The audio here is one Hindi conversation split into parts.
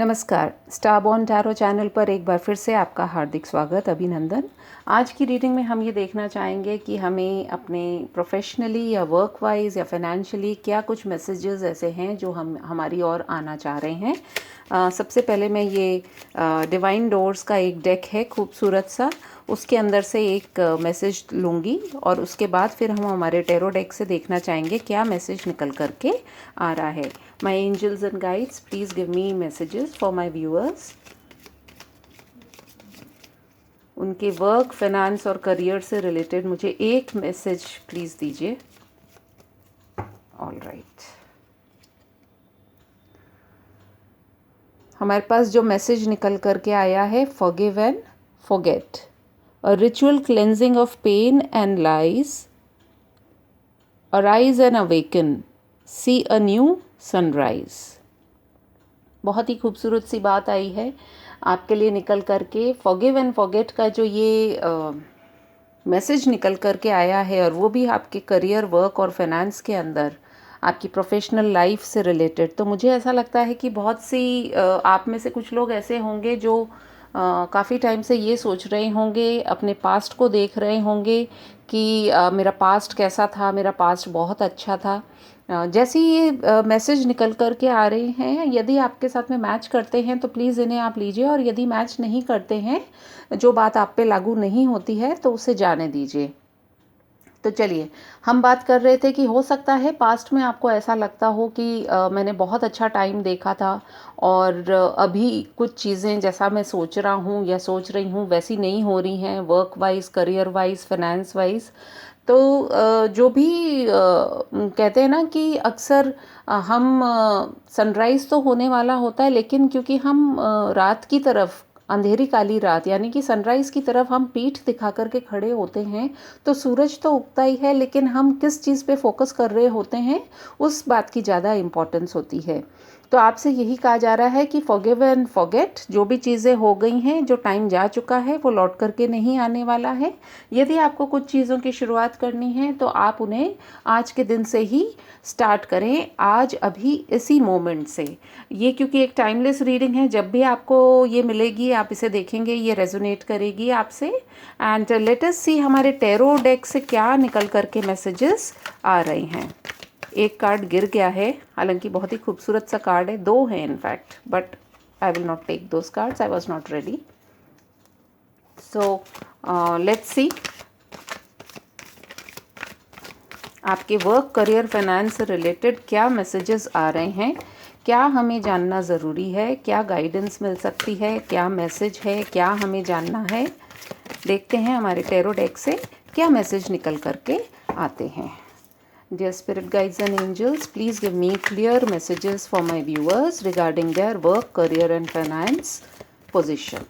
नमस्कार, स्टारबॉर्न टैरो चैनल पर एक बार फिर से आपका हार्दिक स्वागत, अभिनंदन। आज की रीडिंग में हम ये देखना चाहेंगे कि हमें अपने प्रोफेशनली या वर्क वाइज या फाइनेंशियली क्या कुछ मैसेजेस ऐसे हैं जो हम हमारी ओर आना चाह रहे हैं। सबसे पहले मैं ये डिवाइन डोर्स का एक डेक है खूबसूरत सा, उसके अंदर से एक मैसेज लूँगी और उसके बाद फिर हम हमारे टैरो डेक से देखना चाहेंगे क्या मैसेज निकल करके आ रहा है। My angels and guides, please give me messages for my viewers. उनके वर्क, फाइनेंस और करियर से रिलेटेड मुझे एक मैसेज प्लीज़ दीजिए। ऑल राइट, हमारे पास जो मैसेज निकल करके आया है, forgive and forget, a ritual cleansing of pain and lies, arise and awaken, see a new sunrise. बहुत ही खूबसूरत सी बात आई है आपके लिए निकल करके। फॉरगिव एंड फॉरगेट का जो ये मैसेज निकल करके आया है और वो भी आपके करियर, वर्क और फाइनेंस के अंदर, आपकी प्रोफेशनल लाइफ से रिलेटेड, तो मुझे ऐसा लगता है कि बहुत सी आप में से कुछ लोग ऐसे होंगे जो काफ़ी टाइम से ये सोच रहे होंगे, अपने पास्ट को देख रहे होंगे कि मेरा पास्ट कैसा था, मेरा पास्ट बहुत अच्छा था। जैसे ये मैसेज निकल कर के आ रहे हैं, यदि आपके साथ में मैच करते हैं तो प्लीज़ इन्हें आप लीजिए, और यदि मैच नहीं करते हैं, जो बात आप पे लागू नहीं होती है, तो उसे जाने दीजिए। तो चलिए, हम बात कर रहे थे कि हो सकता है पास्ट में आपको ऐसा लगता हो कि मैंने बहुत अच्छा टाइम देखा था और अभी कुछ चीज़ें जैसा मैं सोच रहा हूँ या सोच रही हूँ वैसी नहीं हो रही हैं, work wise, career wise, finance wise. तो जो भी कहते हैं ना कि अक्सर हम सनराइज़ तो होने वाला होता है, लेकिन क्योंकि हम रात की तरफ, अंधेरी काली रात यानी कि सनराइज़ की तरफ हम पीठ दिखा करके खड़े होते हैं, तो सूरज तो उगता ही है, लेकिन हम किस चीज़ पे फोकस कर रहे होते हैं उस बात की ज़्यादा इम्पोर्टेंस होती है। तो आपसे यही कहा जा रहा है कि फॉरगिव एंड फॉरगेट, जो भी चीज़ें हो गई हैं, जो टाइम जा चुका है, वो लौट करके नहीं आने वाला है। यदि आपको कुछ चीज़ों की शुरुआत करनी है तो आप उन्हें आज के दिन से ही स्टार्ट करें, आज अभी इसी मोमेंट से। ये क्योंकि एक टाइमलेस रीडिंग है, जब भी आपको ये मिलेगी आप इसे देखेंगे, ये रेजोनेट करेगी आपसे। एंड लेट अस सी हमारे टैरो डेक से क्या निकल करके मैसेजेस आ रहे हैं। एक कार्ड गिर गया है, हालांकि बहुत ही खूबसूरत सा कार्ड है, दो हैं in fact, but I will not take those cards, I was not ready. So let's see आपके वर्क, करियर, फाइनेंस से रिलेटेड क्या मैसेजेस आ रहे हैं, क्या हमें जानना ज़रूरी है, क्या गाइडेंस मिल सकती है, क्या मैसेज है, क्या हमें जानना है। देखते हैं हमारे टैरो डेक से क्या मैसेज निकल करके आते हैं। Dear spirit guides and angels, please give me clear messages for my viewers regarding their work, career and finance position.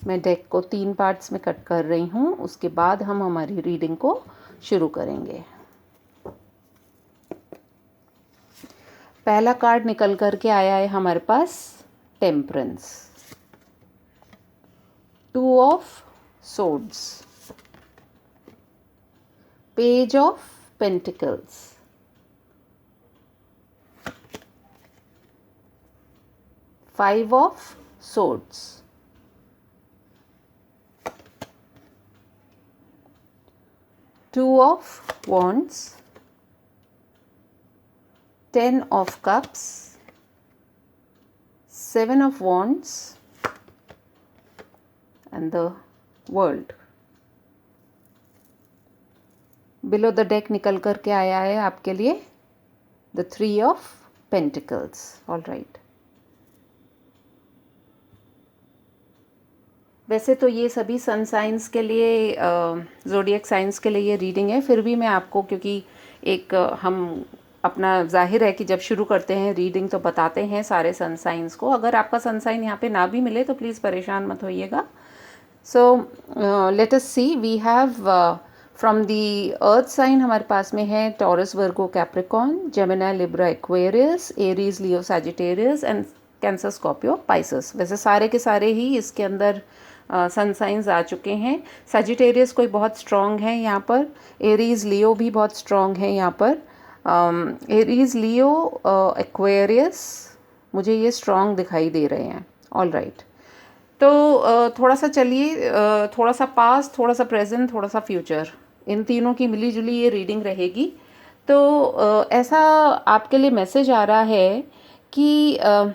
मैं डेक को 3 पार्ट्स में कट कर रही हूँ, उसके बाद हम हमारी रीडिंग को शुरू करेंगे। पहला कार्ड निकल करके आया है हमारे पास temperance, 2 of swords, Page of Pentacles, Five of Swords, Two of Wands, 10 of Cups, 7 of Wands, and the World. Below the deck निकल करके आया है आपके लिए the 3 of pentacles. All right, वैसे तो ये सभी सन साइंस के लिए, ज़ोडिएक साइंस के लिए ये रीडिंग है, फिर भी मैं आपको, क्योंकि एक हम अपना जाहिर है कि जब शुरू करते हैं रीडिंग तो बताते हैं सारे सन साइंस को। अगर आपका सन साइन यहाँ पे ना भी मिले तो प्लीज़ परेशान मत होइएगा। So let us see, we have from the earth sign हमारे पास में है Taurus, Virgo, Capricorn, Gemini, Libra, Aquarius, Aries, Leo, Sagittarius and Cancer, Scorpio, Pisces. वैसे सारे के सारे ही इसके अंदर सन साइंस आ चुके हैं। सैजिटेरियस कोई बहुत स्ट्रॉन्ग है यहाँ पर, एरीज, लियो भी बहुत स्ट्रॉन्ग है यहाँ पर, एरीज, लियो, एक्वेरियस, मुझे ये स्ट्रॉन्ग दिखाई दे रहे हैं। ऑल राइट, तो थोड़ा सा चलिए, थोड़ा सा पास्ट, थोड़ा सा प्रेजेंट, थोड़ा सा फ्यूचर, इन तीनों की मिली जुली ये रीडिंग रहेगी। तो ऐसा आपके लिए मैसेज आ रहा है कि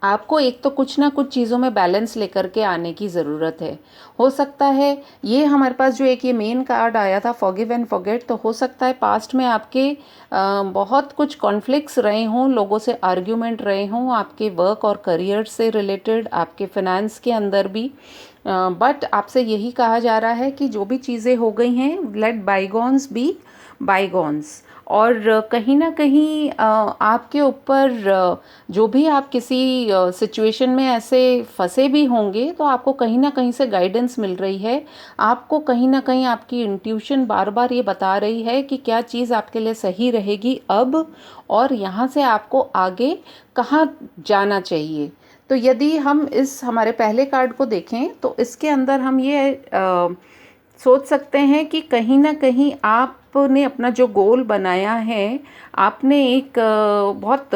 आपको एक तो कुछ ना कुछ चीज़ों में बैलेंस लेकर के आने की ज़रूरत है। हो सकता है ये हमारे पास जो एक ये मेन कार्ड आया था, फॉरगिव एंड फॉरगेट, तो हो सकता है पास्ट में आपके बहुत कुछ कॉन्फ्लिक्ट्स रहे हों, लोगों से आर्ग्यूमेंट रहे हों, आपके वर्क और करियर से रिलेटेड, आपके फाइनेंस के अंदर भी। बट आपसे यही कहा जा रहा है कि जो भी चीज़ें हो गई हैं, लेट बाईगॉन्स बी बाईगॉन्स। और कहीं ना कहीं आपके ऊपर जो भी आप किसी सिचुएशन में ऐसे फंसे भी होंगे, तो आपको कहीं ना कहीं से गाइडेंस मिल रही है। आपको कहीं ना कहीं आपकी इंट्यूशन बार बार ये बता रही है कि क्या चीज़ आपके लिए सही रहेगी अब, और यहाँ से आपको आगे कहाँ जाना चाहिए। तो यदि हम इस हमारे पहले कार्ड को देखें तो इसके अंदर हम ये सोच सकते हैं कि कहीं ना कहीं आपने अपना जो गोल बनाया है, आपने एक बहुत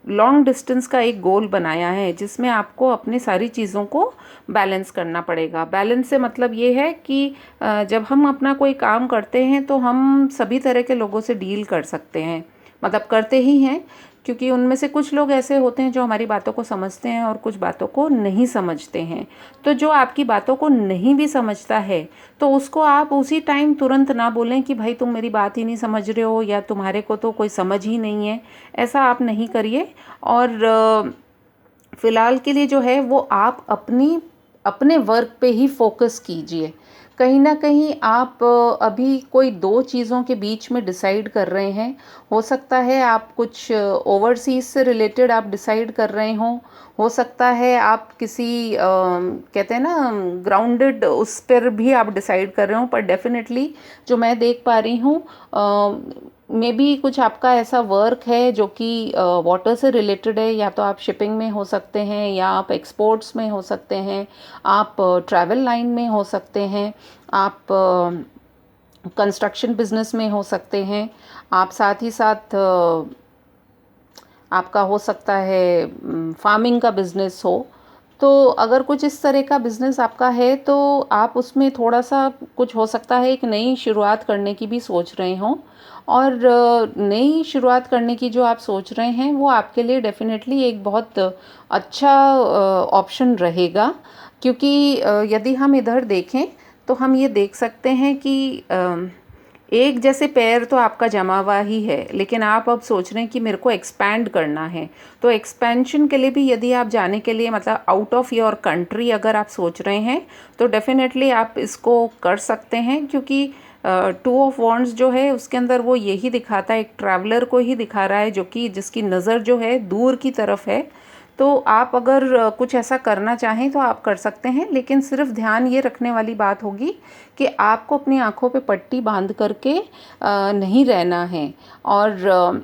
लॉन्ग डिस्टेंस का एक गोल बनाया है, जिसमें आपको अपनी सारी चीज़ों को बैलेंस करना पड़ेगा। बैलेंस से मतलब ये है कि जब हम अपना कोई काम करते हैं तो हम सभी तरह के लोगों से डील कर सकते हैं, मतलब करते ही हैं, क्योंकि उनमें से कुछ लोग ऐसे होते हैं जो हमारी बातों को समझते हैं और कुछ बातों को नहीं समझते हैं। तो जो आपकी बातों को नहीं भी समझता है, तो उसको आप उसी टाइम तुरंत ना बोलें कि भाई तुम मेरी बात ही नहीं समझ रहे हो, या तुम्हारे को तो कोई समझ ही नहीं है। ऐसा आप नहीं करिए। और फ़िलहाल के लिए जो है वो आप अपने वर्क पे ही फोकस कीजिए। कहीं ना कहीं आप अभी कोई दो चीज़ों के बीच में डिसाइड कर रहे हैं। हो सकता है आप कुछ ओवरसीज से रिलेटेड आप डिसाइड कर रहे हों। हो सकता है आप किसी कहते हैं ना ग्राउंडेड, उस पर भी आप डिसाइड कर रहे हो। पर डेफिनेटली जो मैं देख पा रही हूँ, मे बी कुछ आपका ऐसा वर्क है जो कि वाटर से रिलेटेड है। या तो आप शिपिंग में हो सकते हैं, या आप एक्सपोर्ट्स में हो सकते हैं, आप ट्रैवल लाइन में हो सकते हैं, आप कंस्ट्रक्शन बिजनेस में हो सकते हैं, आप साथ ही साथ आपका हो सकता है फार्मिंग का बिजनेस हो। तो अगर कुछ इस तरह का बिजनेस आपका है तो आप उसमें थोड़ा सा कुछ हो सकता है एक नई शुरुआत करने की भी सोच रहे हों। और नई शुरुआत करने की जो आप सोच रहे हैं वो आपके लिए डेफिनेटली एक बहुत अच्छा ऑप्शन रहेगा। क्योंकि यदि हम इधर देखें तो हम ये देख सकते हैं कि एक जैसे पैर तो आपका जमा हुआ ही है, लेकिन आप अब सोच रहे हैं कि मेरे को एक्सपैंड करना है। तो एक्सपेंशन के लिए भी यदि आप जाने के लिए, मतलब आउट ऑफ योर कंट्री अगर आप सोच रहे हैं, तो डेफिनेटली आप इसको कर सकते हैं। क्योंकि टू ऑफ वॉन्ड्स जो है उसके अंदर वो यही दिखाता है, एक ट्रैवलर को ही दिखा रहा है, जो कि जिसकी नज़र जो है दूर की तरफ है। तो आप अगर कुछ ऐसा करना चाहें तो आप कर सकते हैं, लेकिन सिर्फ ध्यान ये रखने वाली बात होगी कि आपको अपनी आँखों पे पट्टी बांध करके नहीं रहना है। और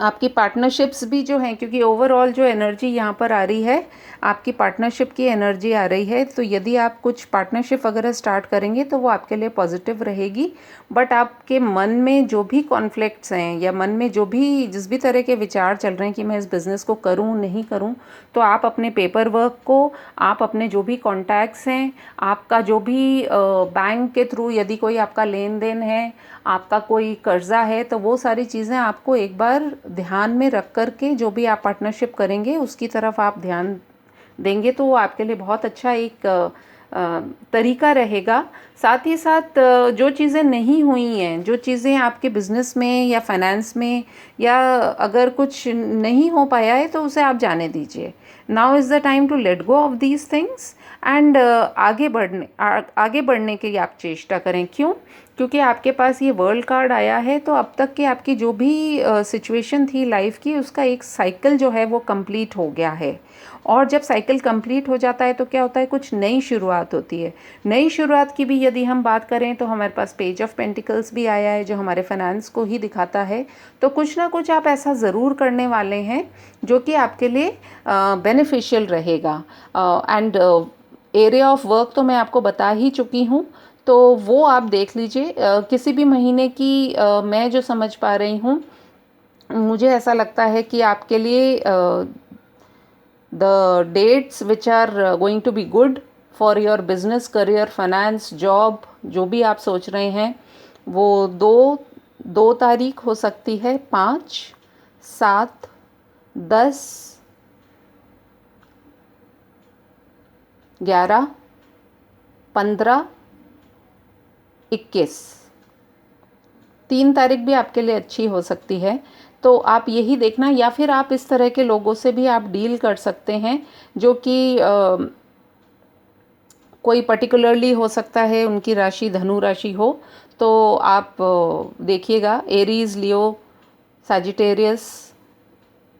आपकी पार्टनरशिप्स भी जो हैं, क्योंकि ओवरऑल जो एनर्जी यहाँ पर आ रही है, आपकी पार्टनरशिप की एनर्जी आ रही है। तो यदि आप कुछ पार्टनरशिप वगैरह स्टार्ट करेंगे तो वो आपके लिए पॉजिटिव रहेगी। बट आपके मन में जो भी कॉन्फ्लिक्ट्स हैं, या मन में जो भी जिस भी तरह के विचार चल रहे हैं कि मैं इस बिज़नेस को करूँ नहीं करूँ, तो आप अपने पेपर वर्क को, आप अपने जो भी कॉन्टैक्ट्स हैं, आपका जो भी बैंक के थ्रू यदि कोई आपका लेन देन है, आपका कोई कर्जा है, तो वो सारी चीज़ें आपको एक बार ध्यान में रख कर के जो भी आप पार्टनरशिप करेंगे उसकी तरफ आप ध्यान देंगे, तो वो आपके लिए बहुत अच्छा एक तरीका रहेगा। साथ ही साथ जो चीज़ें नहीं हुई हैं, जो चीज़ें आपके बिज़नेस में या फाइनेंस में, या अगर कुछ नहीं हो पाया है, तो उसे आप जाने दीजिए। Now is the time to let go of these things and आगे बढ़ने की आप चेष्टा करें। क्यों? क्योंकि आपके पास ये वर्ल्ड कार्ड आया है। तो अब तक की आपकी जो भी सिचुएशन थी लाइफ की, उसका एक साइकिल जो है वो कंप्लीट हो गया है। और जब साइकिल कंप्लीट हो जाता है तो क्या होता है, कुछ नई शुरुआत होती है। नई शुरुआत की भी यदि हम बात करें तो हमारे पास पेज ऑफ पेंटिकल्स भी आया है, जो हमारे फाइनेंस को ही दिखाता है। तो कुछ ना कुछ आप ऐसा ज़रूर करने वाले हैं जो कि आपके लिए बेनिफिशियल रहेगा। एंड एरिया ऑफ वर्क तो मैं आपको बता ही चुकी हूँ। तो वो आप देख लीजिए। किसी भी महीने की मैं जो समझ पा रही हूँ, मुझे ऐसा लगता है कि आपके लिए the dates which are going to be good for your business, career, finance, job, जो भी आप सोच रहे हैं, वो 2 तारीख हो सकती है, 5, 7, 10, 11, 15, 21। 3 तारीख भी आपके लिए अच्छी हो सकती है। तो आप यही देखना, या फिर आप इस तरह के लोगों से भी आप डील कर सकते हैं जो कि कोई पर्टिकुलरली हो सकता है उनकी राशि धनु राशि हो। तो आप देखिएगा, एरीज, लियो, सैजिटेरियस,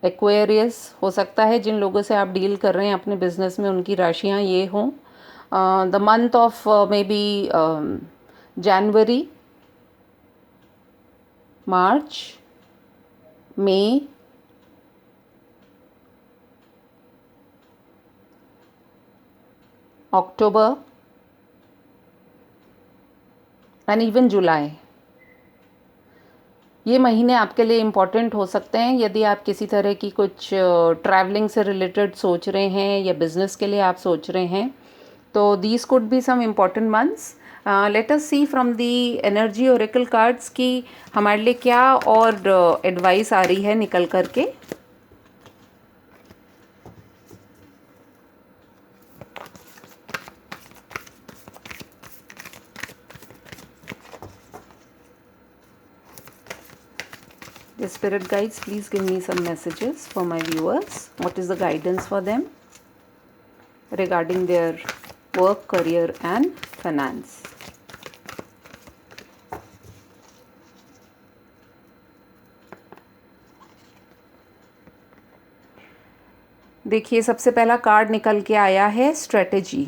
एक्वेरियस हो सकता है जिन लोगों से आप डील कर रहे हैं अपने बिजनेस में, उनकी राशियां ये हों। The month of maybe January, March, May, October and even July, ये महीने आपके लिए इम्पॉर्टेंट हो सकते हैं। यदि आप किसी तरह की कुछ ट्रैवलिंग से रिलेटेड सोच रहे हैं या बिजनेस के लिए आप सोच रहे हैं, तो these could be some important months. Let us see from the energy oracle cards की हमारे लिए क्या और एडवाइस आ रही है निकल करके। The spirit guides, please give me some messages for my viewers. What is the guidance for them regarding their work, career and finance? देखिए, सबसे पहला कार्ड निकल के आया है स्ट्रेटेजी।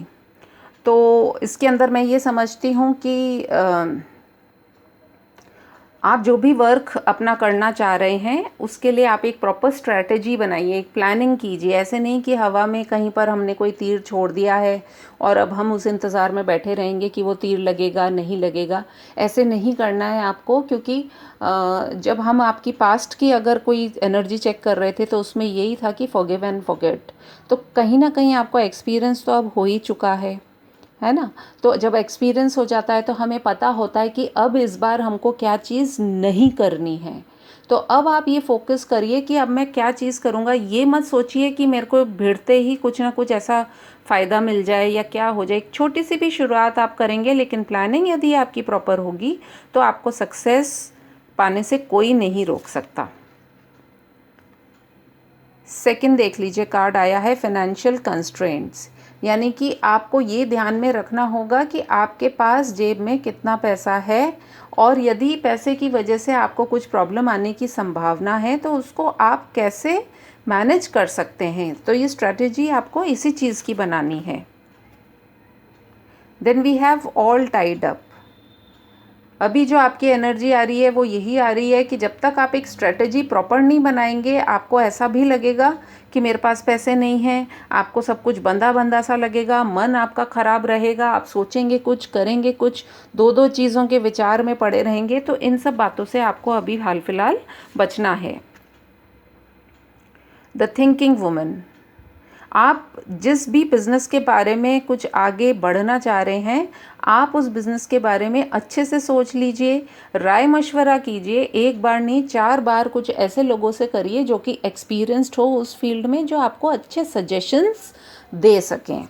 तो इसके अंदर मैं ये समझती हूँ कि आप जो भी वर्क अपना करना चाह रहे हैं उसके लिए आप एक प्रॉपर स्ट्रैटेजी बनाइए, एक प्लानिंग कीजिए। ऐसे नहीं कि हवा में कहीं पर हमने कोई तीर छोड़ दिया है और अब हम उस इंतज़ार में बैठे रहेंगे कि वो तीर लगेगा नहीं लगेगा। ऐसे नहीं करना है आपको, क्योंकि जब हम आपकी पास्ट की अगर कोई एनर्जी चेक कर रहे थे तो उसमें यही था कि फॉरगिव एंड फॉरगेट। तो कहीं ना कहीं आपको एक्सपीरियंस तो अब हो ही चुका है ना। तो जब एक्सपीरियंस हो जाता है तो हमें पता होता है कि अब इस बार हमको क्या चीज़ नहीं करनी है। तो अब आप ये फोकस करिए कि अब मैं क्या चीज़ करूँगा। ये मत सोचिए कि मेरे को भिड़ते ही कुछ ना कुछ ऐसा फ़ायदा मिल जाए या क्या हो जाए। एक छोटी सी भी शुरुआत आप करेंगे, लेकिन प्लानिंग यदि आपकी प्रॉपर होगी तो आपको सक्सेस पाने से कोई नहीं रोक सकता। सेकंड देख लीजिए, कार्ड आया है फाइनेंशियल कंस्ट्रेंट्स, यानी कि आपको ये ध्यान में रखना होगा कि आपके पास जेब में कितना पैसा है, और यदि पैसे की वजह से आपको कुछ प्रॉब्लम आने की संभावना है तो उसको आप कैसे मैनेज कर सकते हैं। तो ये स्ट्रैटेजी आपको इसी चीज़ की बनानी है। Then we have all tied up. अभी जो आपकी एनर्जी आ रही है वो यही आ रही है कि जब तक आप एक स्ट्रेटजी प्रॉपर नहीं बनाएंगे, आपको ऐसा भी लगेगा कि मेरे पास पैसे नहीं हैं, आपको सब कुछ बंधा बंधा सा लगेगा, मन आपका ख़राब रहेगा, आप सोचेंगे कुछ, करेंगे कुछ, दो दो चीज़ों के विचार में पड़े रहेंगे। तो इन सब बातों से आपको अभी हाल फिलहाल बचना है। द थिंकिंग वुमन, आप जिस भी बिज़नेस के बारे में कुछ आगे बढ़ना चाह रहे हैं, आप उस बिज़नेस के बारे में अच्छे से सोच लीजिए, राय मशवरा कीजिए। एक बार नहीं 4 बार कुछ ऐसे लोगों से करिए जो कि एक्सपीरियंस्ड हो उस फील्ड में, जो आपको अच्छे सजेशंस दे सकें।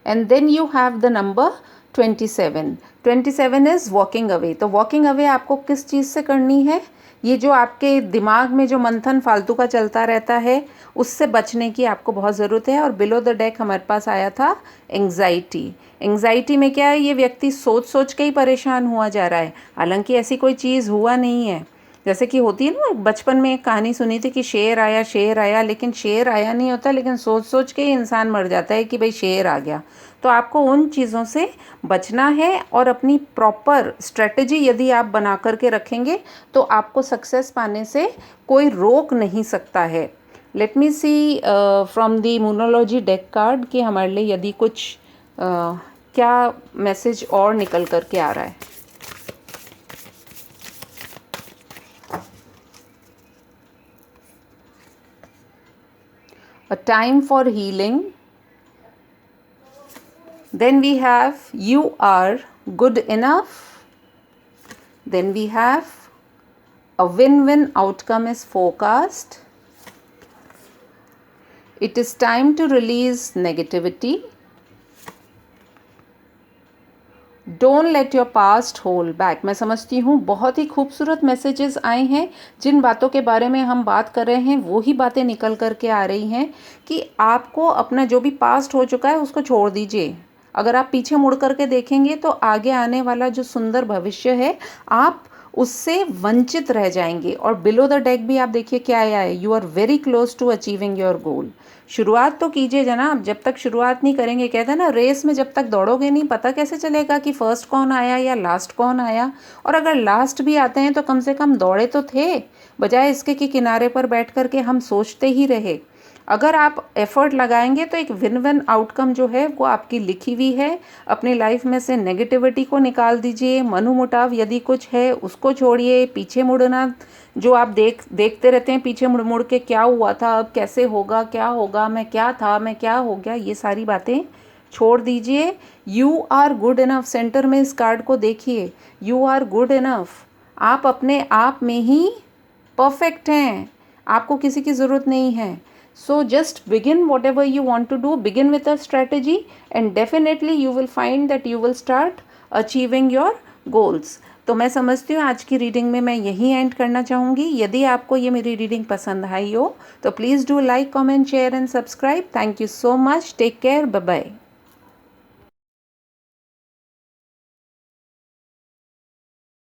And then you have the number 27। 27 is walking away. तो वॉकिंग अवे आपको किस चीज़ से करनी है? ये जो आपके दिमाग में जो मंथन फालतू का चलता रहता है उससे बचने की आपको बहुत ज़रूरत है। और बिलो द डेक हमारे पास आया था एंग्जाइटी। एंग्जाइटी में क्या है, ये व्यक्ति सोच सोच के ही परेशान हुआ जा रहा है, हालांकि ऐसी कोई चीज़ हुआ नहीं है। जैसे कि होती है ना, बचपन में एक कहानी सुनी थी कि शेर आया, लेकिन शेर आया नहीं होता, लेकिन सोच सोच के ही इंसान मर जाता है कि भाई शेर आ गया। तो आपको उन चीज़ों से बचना है और अपनी प्रॉपर स्ट्रेटजी यदि आप बना करके रखेंगे तो आपको सक्सेस पाने से कोई रोक नहीं सकता है। Let me see from the मोनोलॉजी डेक कार्ड कि हमारे लिए यदि कुछ क्या मैसेज और निकल कर के आ रहा है। A time for healing. Then we have you are good enough. Then we have a win-win outcome is forecast. It is time to release negativity. Don't let your past hold back. मैं समझती हूँ बहुत ही खूबसूरत मैसेजेस आए हैं। जिन बातों के बारे में हम बात कर रहे हैं वो ही बातें निकल कर के आ रही हैं कि आपको अपना जो भी पास्ट हो चुका है उसको छोड़ दीजिए। अगर आप पीछे मुड़ करके देखेंगे तो आगे आने वाला जो सुंदर भविष्य है आप उससे वंचित रह जाएंगे। और बिलो द डेक भी आप देखिए क्या आया है, you are very close to achieving your goal. शुरुआत तो कीजिए जनाब, जब तक शुरुआत नहीं करेंगे, कहते हैं ना रेस में जब तक दौड़ोगे नहीं पता कैसे चलेगा कि फर्स्ट कौन आया या लास्ट कौन आया। और अगर लास्ट भी आते हैं तो कम से कम दौड़े तो थे, बजाय इसके कि किनारे पर बैठ कर के हम सोचते ही रहे। अगर आप एफर्ट लगाएंगे तो एक विन विन आउटकम जो है वो आपकी लिखी हुई है। अपनी लाइफ में से नेगेटिविटी को निकाल दीजिए, मनोमुटाव यदि कुछ है उसको छोड़िए, पीछे मुड़ना जो आप देखते रहते हैं पीछे मुड़ मुड़ के क्या हुआ था, अब कैसे होगा, क्या होगा, मैं क्या था, मैं क्या हो गया, ये सारी बातें छोड़ दीजिए। You are good enough, centre में इस कार्ड को देखिए, यू आर गुड इनफ। आप अपने आप में ही परफेक्ट हैं, आपको किसी की ज़रूरत नहीं है। So just begin whatever you want to do, begin with a strategy and definitely you will find that you will start achieving your goals. तो मैं समझती हूँ आज की रीडिंग में मैं यही एंड करना चाहूँगी। यदि आपको ये मेरी रीडिंग पसंद आई हो तो please do like, comment, share and subscribe. Thank you so much, take care, bye bye.